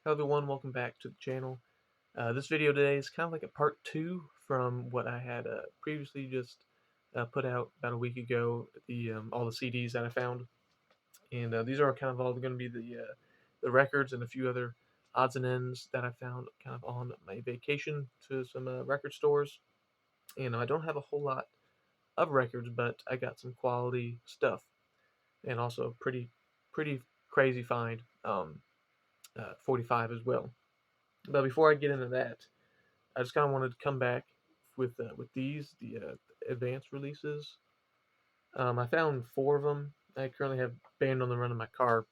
Hello everyone, welcome back to the channel. This video today is kind of like a part 2 from what I had previously just put out about a week ago, all the CDs that I found. And these are kind of all going to be the records and a few other odds and ends that I found kind of on my vacation to some record stores. And I don't have a whole lot of records, but I got some quality stuff and also a pretty crazy find, 45 as well. But before I get into that, I just kind of wanted to come back with the advanced releases. I found 4 of them. I currently have Band on the Run in my car,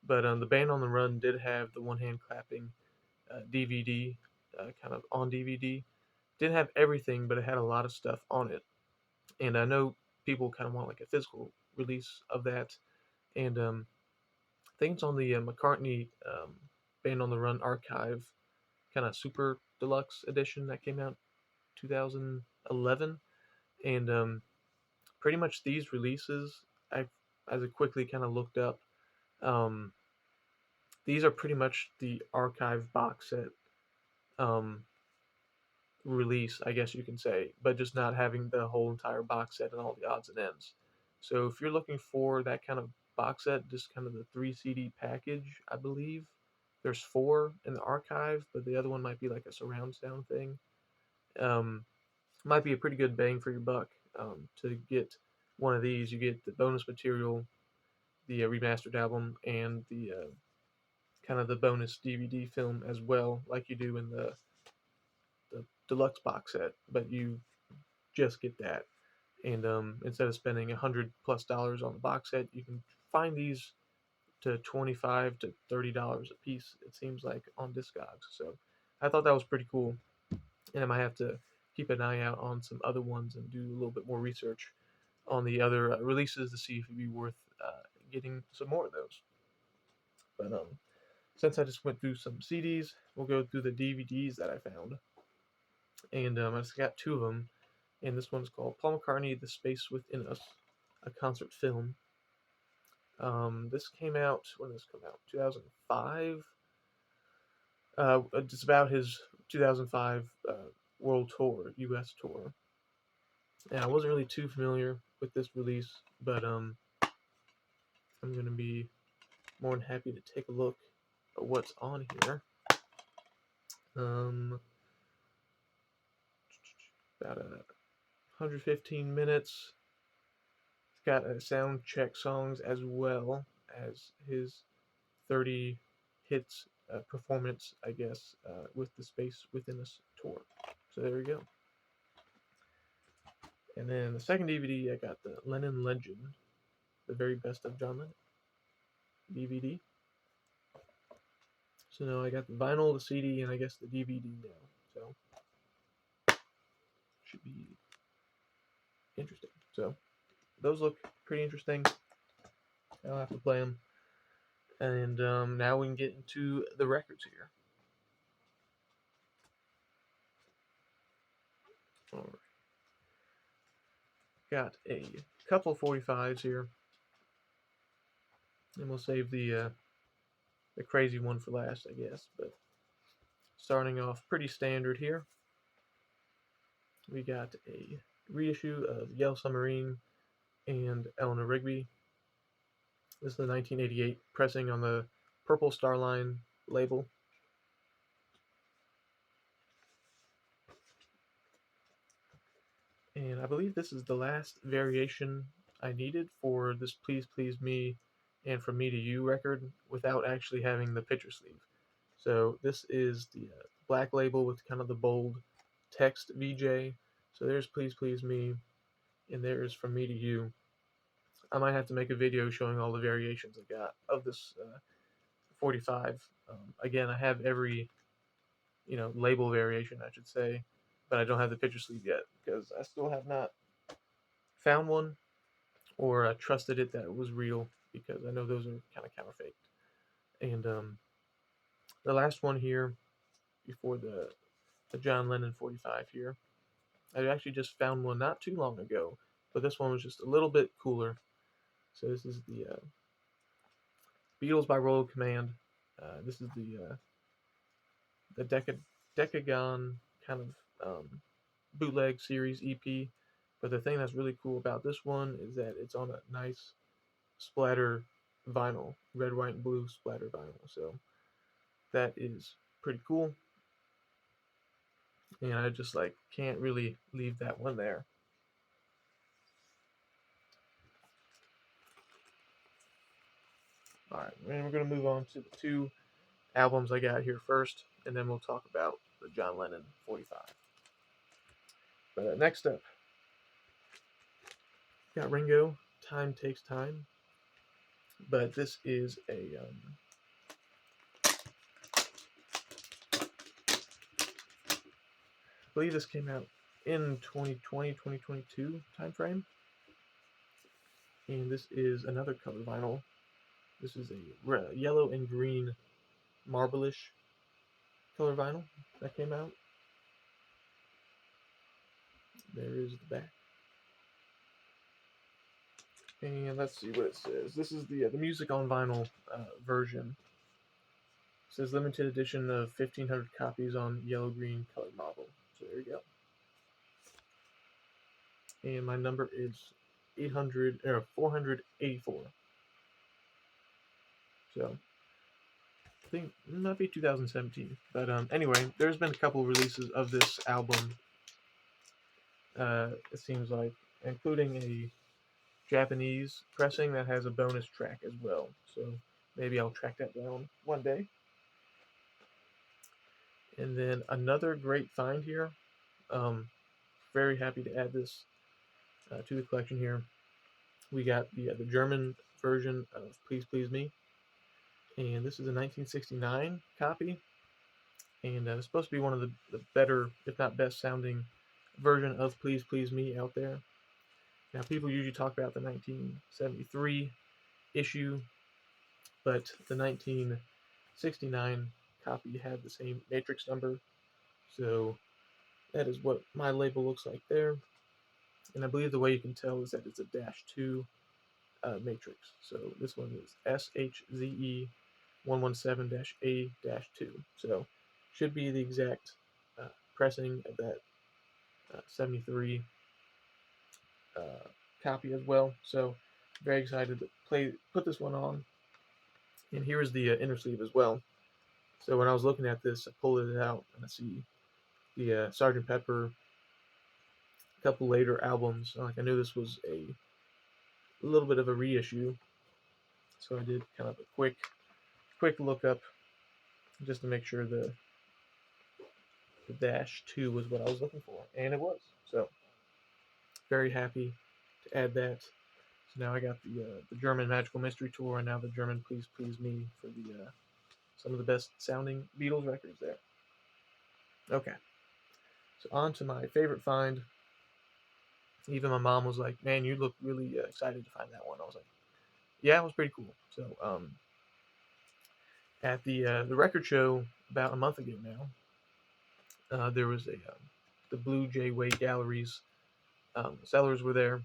but the Band on the Run did have the one hand clapping DVD, kind of on DVD. Didn't have everything, but it had a lot of stuff on it. And I know people kind of want like a physical release of that. And I think it's on the McCartney Band on the Run archive, kind of super deluxe edition that came out 2011. And pretty much these releases, as I quickly kind of looked up, um, these are pretty much the archive box set um, release, I guess you can say, but just not having the whole entire box set and all the odds and ends. So if you're looking for that kind of box set, just kind of the 3 CD package, I believe there's 4 in the archive, but the other one might be like a surround sound thing. Um, might be a pretty good bang for your buck. To get one of these, you get the bonus material, the remastered album, and the kind of the bonus DVD film as well, like you do in the deluxe box set. But you just get that, and instead of spending $100+ on the box set, you can find these to $25 to $30 a piece. It seems like on Discogs. So I thought that was pretty cool, and I might have to keep an eye out on some other ones and do a little bit more research on the other releases to see if it'd be worth getting some more of those. But since I just went through some CDs, we'll go through the DVDs that I found, and I just got 2 of them. And this one's called Paul McCartney: The Space Within Us, a concert film. This came out when did this come out? 2005. It's about his 2005 world tour, U.S. tour. And I wasn't really too familiar with this release, but I'm gonna be more than happy to take a look at what's on here. Um, about 115 minutes. It's got sound check songs as well as his 30 hits performance, I guess, with the Space Within Us tour. So there we go. And then the second DVD, I got the Lennon Legend, the very best of John Lennon DVD. So now I got the vinyl, the CD, and I guess the DVD now. So should be interesting. So those look pretty interesting. I'll have to play them. And now we can get into the records here. All right. Got a couple of 45s here. And we'll save the crazy one for last, I guess. But starting off pretty standard here. We got a reissue of Yellow Submarine and Eleanor Rigby. This is the 1988 pressing on the Purple Starline label. And I believe this is the last variation I needed for this Please Please Me and From Me to You record without actually having the picture sleeve. So this is the black label with kind of the bold text VJ. So there's Please Please Me, and there's From Me to You. I might have to make a video showing all the variations I got of this 45. Again, I have every label variation, I should say, but I don't have the picture sleeve yet because I still have not found one or trusted it that it was real, because I know those are kind of counterfeit. And the last one here before the John Lennon 45 here, I actually just found one not too long ago, but this one was just a little bit cooler. So this is the Beatles by Royal Command, This is the Decagon kind of bootleg series EP. But the thing that's really cool about this one is that it's on a nice splatter vinyl, red, white, and blue splatter vinyl. So that is pretty cool. And I just like can't really leave that one there. All right, and we're gonna move on to the two albums I got here first, and then we'll talk about the John Lennon 45. But next up, got Ringo. Time Takes Time, but this is I believe this came out in 2020, 2022 time frame, and this is another color vinyl. This is a yellow and green marble-ish color vinyl that came out. There is the back. And let's see what it says. This is the music on vinyl version. It says limited edition of 1,500 copies on yellow green colored marble. So there you go. And my number is 484. So I think it might be 2017. But anyway, there's been a couple releases of this album. It seems like, including a Japanese pressing that has a bonus track as well. So maybe I'll track that down one day. And then another great find here. Very happy to add this to the collection here. We got the German version of Please Please Me. And this is a 1969 copy. And it's supposed to be one of the better, if not best sounding version of Please Please Me out there. Now, people usually talk about the 1973 issue, but the 1969 copy had the same matrix number. So that is what my label looks like there. And I believe the way you can tell is that it's a -2 matrix. So this one is SHZE 117-A-2. So should be the exact pressing of that 73 copy as well. So very excited to put this one on. And here is the inner sleeve as well. So when I was looking at this, I pulled it out and I see the Sgt. Pepper, a couple later albums. Like I knew this was a little bit of a reissue, so I did kind of a quick look up just to make sure the -2 was what I was looking for, and it was. So very happy to add that. So now I got the German Magical Mystery Tour, and now the German Please Please Me for the some of the best sounding Beatles records there. Okay, so on to my favorite find. Even my mom was like, "Man, you look really excited to find that one." I was like, "Yeah, it was pretty cool." So at the record show about a month ago now, there was the Blue Jay Way Galleries sellers were there,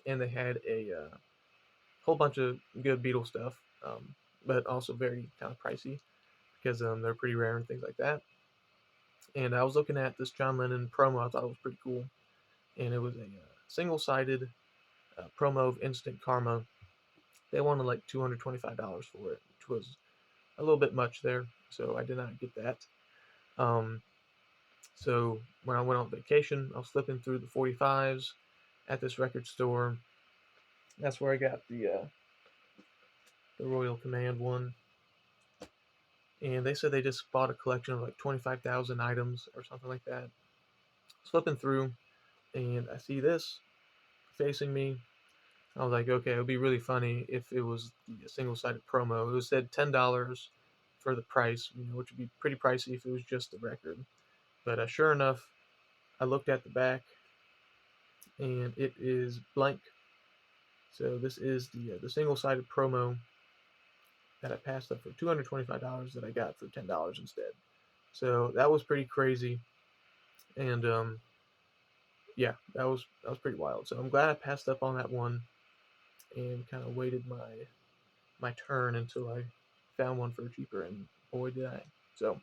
and they had a whole bunch of good Beatles stuff, but also very kind of pricey because they're pretty rare and things like that. And I was looking at this John Lennon promo. I thought it was pretty cool, and it was a single-sided promo of Instant Karma. They wanted like $225 for it, which was a little bit much there, so I did not get that. So when I went on vacation, I was flipping through the 45s at this record store. That's where I got the Royal Command one. And they said they just bought a collection of like 25,000 items or something like that. Flipping through, and I see this facing me. I was like, okay, it would be really funny if it was the single-sided promo. It was said $10 for the price, which would be pretty pricey if it was just the record. But sure enough, I looked at the back, and it is blank. So this is the single-sided promo that I passed up for $225 that I got for $10 instead. So that was pretty crazy, and yeah, that was pretty wild. So I'm glad I passed up on that one, and kind of waited my turn until I found one for cheaper, and boy did I. So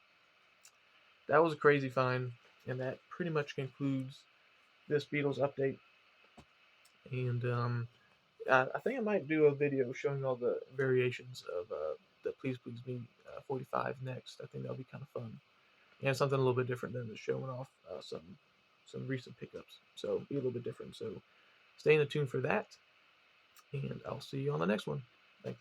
that was a crazy find, and that pretty much concludes this Beatles update. And I think I might do a video showing all the variations of the Please Please Me 45 next. I think that'll be kind of fun, and something a little bit different than the showing off some recent pickups. So be a little bit different. So stay in tune for that, and I'll see you on the next one. Thanks.